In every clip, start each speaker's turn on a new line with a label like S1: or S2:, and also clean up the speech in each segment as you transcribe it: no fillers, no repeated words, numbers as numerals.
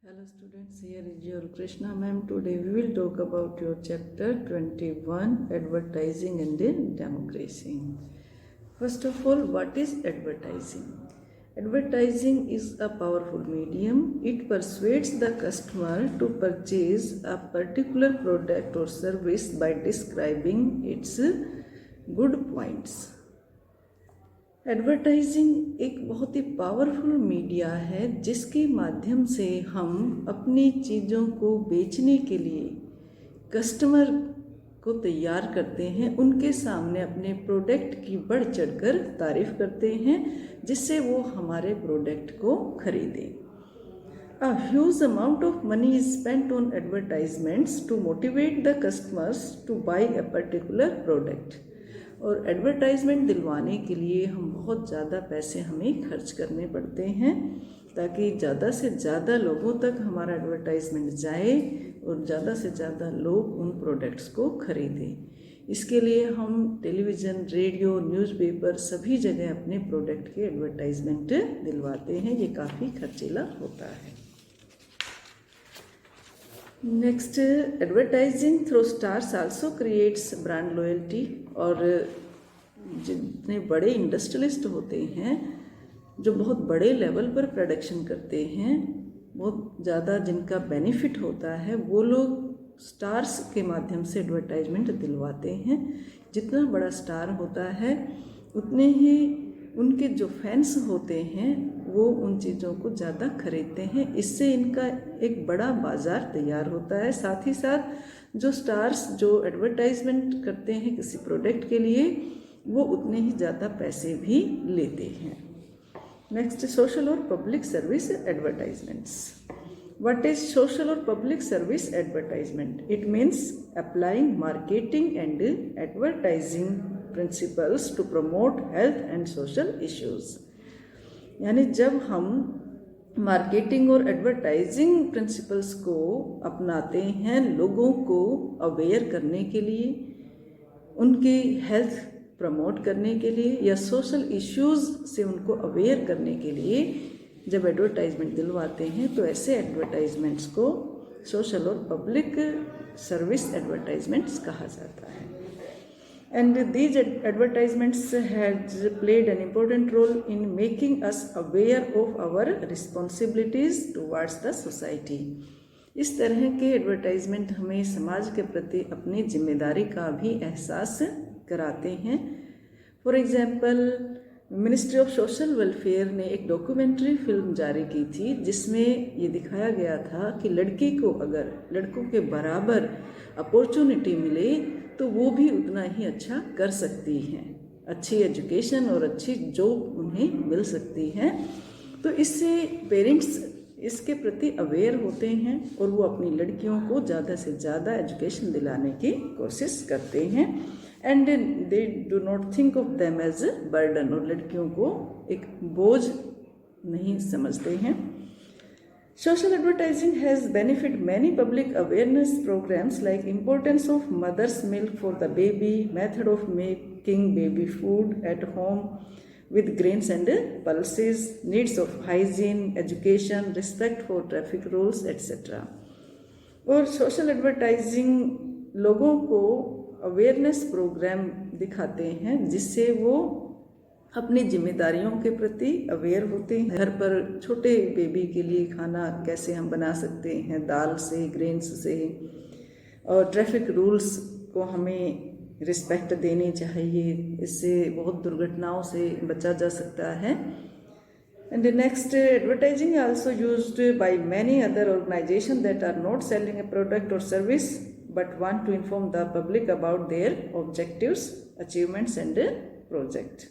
S1: Hello students, here is your Krishna ma'am. Today we will talk about your chapter 21, Advertising and Democracy. First of all, what is advertising? Advertising is a powerful medium. It persuades the customer to purchase a particular product or service by describing its good points. Advertising एक बहुत ही powerful media है जिसके माध्यम से हम अपनी चीज़ों को बेचने के लिए कस्टमर को तैयार करते हैं, उनके सामने अपने प्रोडक्ट की बढ़ चढ़कर तारीफ करते हैं जिससे वो हमारे प्रोडक्ट को खरीदें. A huge amount of money is spent on advertisements to motivate the customers to buy a particular product. और एडवर्टाइजमेंट दिलवाने के लिए हम बहुत ज़्यादा पैसे हमें खर्च करने पड़ते हैं ताकि ज़्यादा से ज़्यादा लोगों तक हमारा एडवर्टाइजमेंट जाए और ज़्यादा से ज़्यादा लोग उन प्रोडक्ट्स को खरीदें. इसके लिए हम टेलीविज़न, रेडियो, न्यूज़पेपर सभी जगह अपने प्रोडक्ट के एडवर्टाइजमेंट दिलवाते हैं. ये काफ़ी खर्चीला होता है. Next, advertising through stars also creates brand loyalty. और जितने बड़े इंडस्ट्रियलिस्ट होते हैं जो बहुत बड़े लेवल पर प्रोडक्शन करते हैं, बहुत ज़्यादा जिनका बेनिफिट होता है, वो लोग स्टार्स के माध्यम से एडवर्टाइजमेंट दिलवाते हैं. जितना बड़ा स्टार होता है उतने ही उनके जो फैंस होते हैं वो उन चीज़ों को ज़्यादा खरीदते हैं. इससे इनका एक बड़ा बाज़ार तैयार होता है. साथ ही साथ जो स्टार्स जो एडवर्टाइजमेंट करते हैं किसी प्रोडक्ट के लिए, वो उतने ही ज़्यादा पैसे भी लेते हैं. नेक्स्ट, सोशल और public service advertisements. What is social और public service advertisement? It means applying marketing and advertising principles to promote health and social issues. यानी जब हम मार्केटिंग और एडवर्टाइजिंग प्रिंसिपल्स को अपनाते हैं लोगों को अवेयर करने के लिए, उनकी हेल्थ प्रमोट करने के लिए या सोशल इश्यूज़ से उनको अवेयर करने के लिए जब एडवर्टाइजमेंट दिलवाते हैं, तो ऐसे एडवर्टाइजमेंट्स को सोशल और पब्लिक सर्विस एडवर्टाइजमेंट्स कहा जाता है. And these advertisements has played an important role in making us aware of our responsibilities towards the society. इस तरह के एडवर्टाइजमेंट हमें समाज के प्रति अपनी जिम्मेदारी का भी एहसास कराते हैं. For example, ministry of social welfare ने एक डॉक्यूमेंट्री फिल्म जारी की थी जिसमें ये दिखाया गया था कि लड़की को अगर लड़कों के बराबर अपॉर्चुनिटी मिले तो वो भी उतना ही अच्छा कर सकती हैं. अच्छी एजुकेशन और अच्छी जॉब उन्हें मिल सकती है. तो इससे पेरेंट्स इसके प्रति अवेयर होते हैं और वो अपनी लड़कियों को ज़्यादा से ज़्यादा एजुकेशन दिलाने की कोशिश करते हैं. And they do not think of them as a burden. और लड़कियों को एक बोझ नहीं समझते हैं. Social advertising has benefited many public awareness programs like importance of mother's milk for the baby, method of making baby food at home with grains and pulses, needs of hygiene, education, respect for traffic rules, etc. और social advertising लोगों को awareness programme दिखाते हैं जिससे वो अपनी जिम्मेदारियों के प्रति अवेयर होते हैं. घर पर छोटे बेबी के लिए खाना कैसे हम बना सकते हैं दाल से, ग्रेन्स से, और ट्रैफिक रूल्स को हमें रिस्पेक्ट देनी चाहिए. इससे बहुत दुर्घटनाओं से बचा जा सकता है. And next, advertising also used by many other organisation that are not selling a product और service but want to inform the public about their objectives, achievements and project.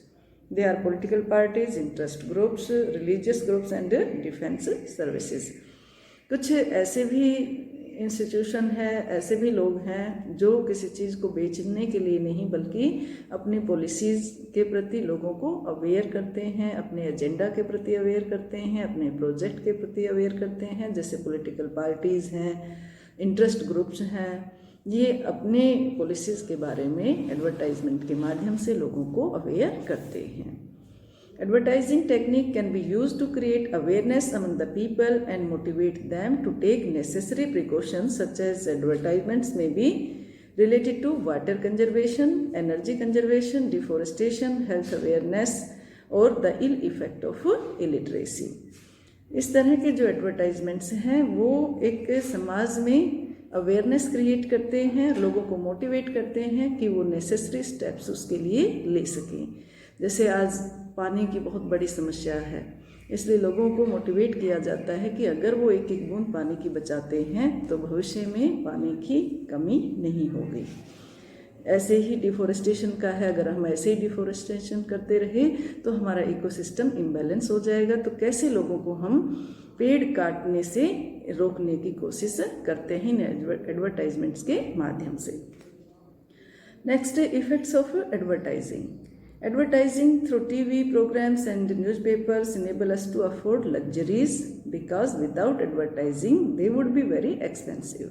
S1: They are political parties, interest groups, religious groups and defense services. कुछ ऐसे भी institution है, ऐसे भी लोग हैं जो किसी चीज़ को बेचने के लिए नहीं बल्कि अपनी पॉलिसीज़ के प्रति लोगों को अवेयर करते हैं, अपने एजेंडा के प्रति अवेयर करते हैं, अपने प्रोजेक्ट के प्रति अवेयर करते हैं. जैसे पॉलिटिकल पार्टीज़ हैं, इंटरेस्ट ग्रुप्स हैं, ये अपने पॉलिसीज़ के बारे में एडवर्टाइजमेंट के माध्यम से लोगों को अवेयर करते हैं. Advertising technique can be used to create awareness among the people and motivate them to take necessary precautions, such as advertisements may be related to water conservation, energy conservation, deforestation, health awareness और the ill effect of illiteracy. इस तरह के जो advertisements हैं वो एक समाज में अवेयरनेस क्रिएट करते हैं, लोगों को मोटिवेट करते हैं कि वो नेसेसरी स्टेप्स उसके लिए ले सकें। जैसे आज पानी की बहुत बड़ी समस्या है, इसलिए लोगों को मोटिवेट किया जाता है कि अगर वो एक एक बूंद पानी की बचाते हैं तो भविष्य में पानी की कमी नहीं होगी। ऐसे ही डिफोरेस्टेशन का है, अगर हम ऐसे ही डिफोरेस्टेशन करते रहे तो हमारा इकोसिस्टम इम्बैलेंस हो जाएगा। तो कैसे लोगों को हम पेड़ काटने से रोकने की कोशिश करते हैं एडवर्टाइजमेंट्स के माध्यम से। Next, effects of advertising. Advertising through TV programs and newspapers enable us to afford luxuries because without advertising they would be very expensive.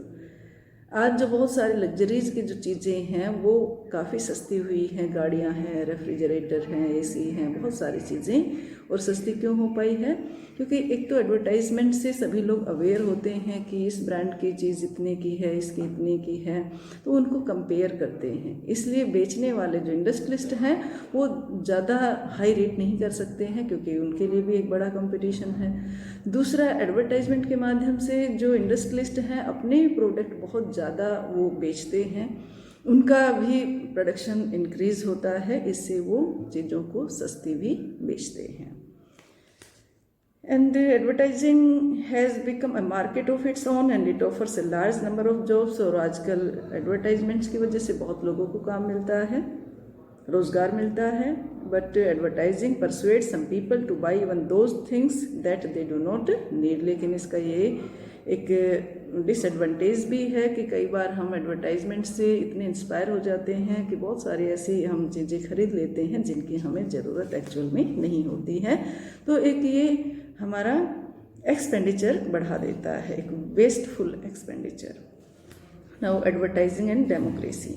S1: आज जो बहुत सारी लग्जरीज की जो चीज़ें हैं वो काफ़ी सस्ती हुई हैं, गाड़ियां हैं, रेफ्रिजरेटर हैं, एसी हैं, बहुत सारी चीज़ें। और सस्ती क्यों हो पाई है? क्योंकि एक तो एडवर्टाइजमेंट से सभी लोग अवेयर होते हैं कि इस ब्रांड की चीज़ इतने की है, इसकी इतने की है, तो उनको कंपेयर करते हैं। इसलिए बेचने वाले जो इंडस्ट्रियलिस्ट हैं वो ज़्यादा हाई रेट नहीं कर सकते हैं, क्योंकि उनके लिए भी एक बड़ा कंपटीशन है। दूसरा, एडवर्टाइजमेंट के माध्यम से जो इंडस्ट्रियलिस्ट हैं अपने प्रोडक्ट बहुत ज़्यादा वो बेचते हैं, उनका भी प्रोडक्शन इंक्रीज होता है, इससे वो चीज़ों को सस्ती भी बेचते हैं। And advertising has become a market of its own and it offers a large number of jobs. और आजकल एडवर्टाइजमेंट्स की वजह से बहुत लोगों को काम मिलता है, रोज़गार मिलता है। But advertising persuade some people to buy even those things that they do not need. लेकिन इसका ये एक डिसएडवांटेज भी है कि कई बार हम एडवर्टाइजमेंट से इतने इंस्पायर हो जाते हैं कि बहुत सारी ऐसी हम चीज़ें खरीद लेते हैं जिनकी हमें ज़रूरत एक्चुअल में नहीं होती है। तो एक ये हमारा एक्सपेंडिचर बढ़ा देता है, एक wasteful expenditure. Now advertising and democracy.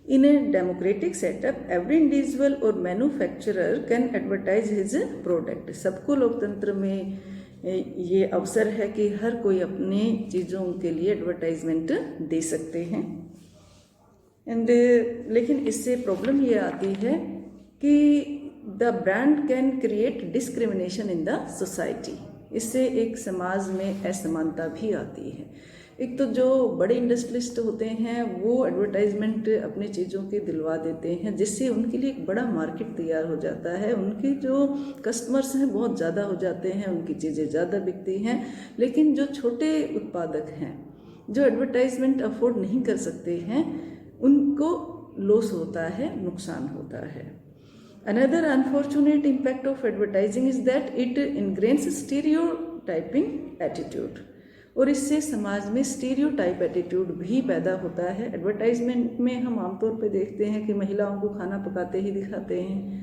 S1: In a democratic setup, every individual or manufacturer can advertise his product. सबको लोकतंत्र में ये अवसर है कि हर कोई अपने चीज़ों के लिए एडवर्टाइजमेंट दे सकते हैं। एंड लेकिन इससे प्रॉब्लम ये आती है कि the brand can create discrimination in the society. इससे एक समाज में असमानता भी आती है। एक तो जो बड़े इंडस्ट्रियलिस्ट होते हैं वो एडवर्टाइजमेंट अपनी चीज़ों के दिलवा देते हैं, जिससे उनके लिए एक बड़ा मार्केट तैयार हो जाता है। उनके जो कस्टमर्स हैं बहुत ज़्यादा हो जाते हैं, उनकी चीज़ें ज़्यादा बिकती हैं। लेकिन जो छोटे उत्पादक हैं, जो एडवर्टाइजमेंट अफोर्ड नहीं कर सकते हैं, उनको लॉस होता है, नुकसान होता है। Another unfortunate impact of advertising is that it ingrains stereotyping attitude। और इससे समाज में स्टीरियोटाइप एटीट्यूड भी पैदा होता है। एडवर्टाइजमेंट में हम आमतौर पे देखते हैं कि महिलाओं को खाना पकाते ही दिखाते हैं,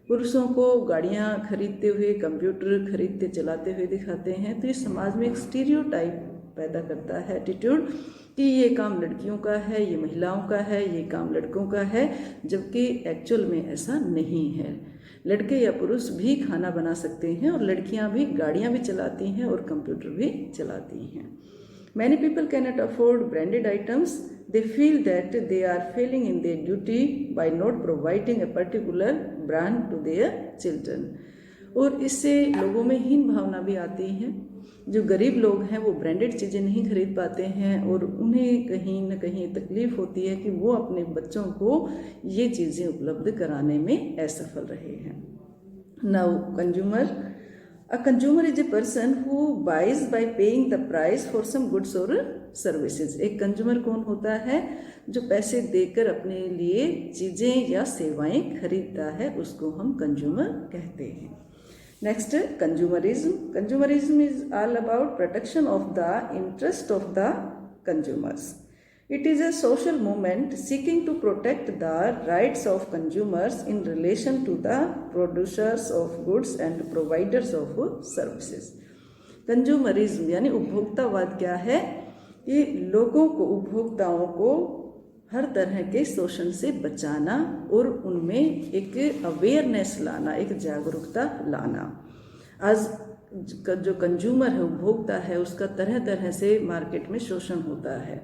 S1: पुरुषों को गाड़ियाँ खरीदते हुए, कंप्यूटर खरीदते चलाते हुए दिखाते हैं। तो ये समाज में एक स्टीरियोटाइप पैदा करता है एटीट्यूड कि ये काम लड़कियों का है, ये महिलाओं का है, ये काम लड़कों का है, जबकि एक्चुअल में ऐसा नहीं है। लड़के या पुरुष भी खाना बना सकते हैं और लड़कियां भी गाड़ियां भी चलाती हैं और कंप्यूटर भी चलाती हैं। Many people can not afford branded items. They feel that they are failing in their duty by not providing a particular brand to their children. और इससे लोगों में हीन भावना भी आती है। जो गरीब लोग हैं वो ब्रांडेड चीज़ें नहीं खरीद पाते हैं और उन्हें कहीं ना कहीं तकलीफ होती है कि वो अपने बच्चों को ये चीज़ें उपलब्ध कराने में असफल रहे हैं। Now consumer. A consumer is a person who buys by paying the price for some goods और सर्विसेज। एक कंज्यूमर कौन होता है? जो पैसे देकर अपने लिए चीज़ें या सेवाएं खरीदता है, उसको हम कंज्यूमर कहते हैं। Next, consumerism. Consumerism is all about protection of the interest of the consumers. It is a social movement seeking to protect the rights of consumers in relation to the producers of goods and providers of services. Consumerism यानी उपभोक्तावाद क्या है? ये लोगों को, उपभोक्ताओं को हर तरह के शोषण से बचाना और उनमें एक अवेयरनेस लाना, एक जागरूकता लाना। आज जो कंज्यूमर है, उपभोक्ता है, उसका तरह तरह से मार्केट में शोषण होता है।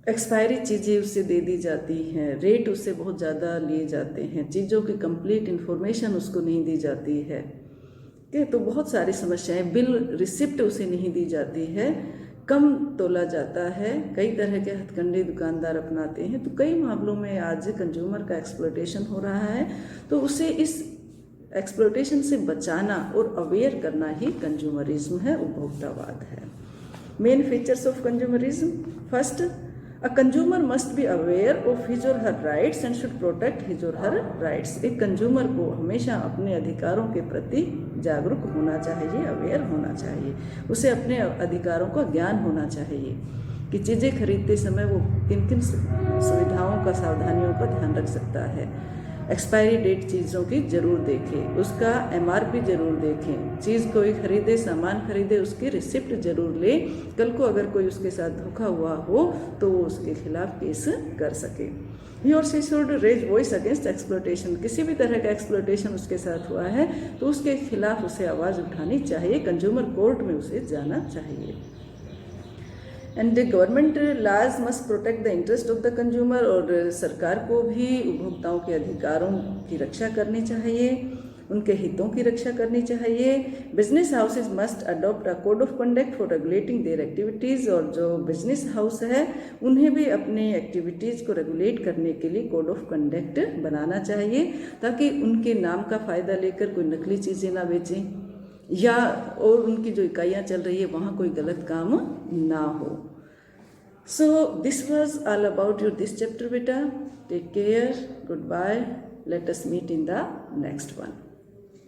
S1: एक्सपायरी चीज़ें उससे दे दी जाती हैं, रेट उससे बहुत ज़्यादा लिए जाते हैं, चीज़ों की कंप्लीट इन्फॉर्मेशन उसको नहीं दी जाती है कि तो बहुत सारी समस्याएं, बिल रिसिप्ट उसे नहीं दी जाती है, कम तोला जाता है, कई तरह के हथकंडे दुकानदार अपनाते हैं। तो कई मामलों में आज कंज्यूमर का एक्सप्लॉयटेशन हो रहा है। तो उसे इस एक्सप्लॉयटेशन से बचाना और अवेयर करना ही कंज्यूमरिज्म है, उपभोक्तावाद है। Main features of consumerism: first, A consumer must be aware of his or her rights and should protect his or her rights. एक कंज्यूमर को हमेशा अपने अधिकारों के प्रति जागरूक होना चाहिए, अवेयर होना चाहिए। उसे अपने अधिकारों का ज्ञान होना चाहिए कि चीज़ें खरीदते समय वो किन किन सुविधाओं का, सावधानियों का ध्यान रख सकता है। एक्सपायरी डेट चीज़ों की ज़रूर देखें, उसका MRP ज़रूर देखें, चीज़ कोई खरीदे, सामान खरीदे, उसकी रिसिप्ट ज़रूर ले। कल को अगर कोई उसके साथ धोखा हुआ हो तो वो उसके खिलाफ केस कर सके। ही और she should raise voice against exploitation. किसी भी तरह का एक्सप्लॉयटेशन उसके साथ हुआ है तो उसके खिलाफ उसे आवाज़ उठानी चाहिए, कंज्यूमर कोर्ट में उसे जाना चाहिए। And government laws must protect the interest of the consumer. और सरकार को भी उपभोक्ताओं के अधिकारों की रक्षा करनी चाहिए, उनके हितों की रक्षा करनी चाहिए। Business houses must adopt a code of conduct for regulating there activities. और जो बिजनेस हाउस है उन्हें भी अपने एक्टिविटीज़ को रेगुलेट करने के लिए कोड ऑफ कंडक्ट बनाना चाहिए, ताकि उनके नाम का फ़ायदा लेकर कोई नकली चीज़ें ना बेचें या और उनकी जो इकाइयाँ चल रही है वहाँ कोई गलत काम ना हो। So this was all about your this chapter बेटा। Take care, good bye, let us meet in the next one.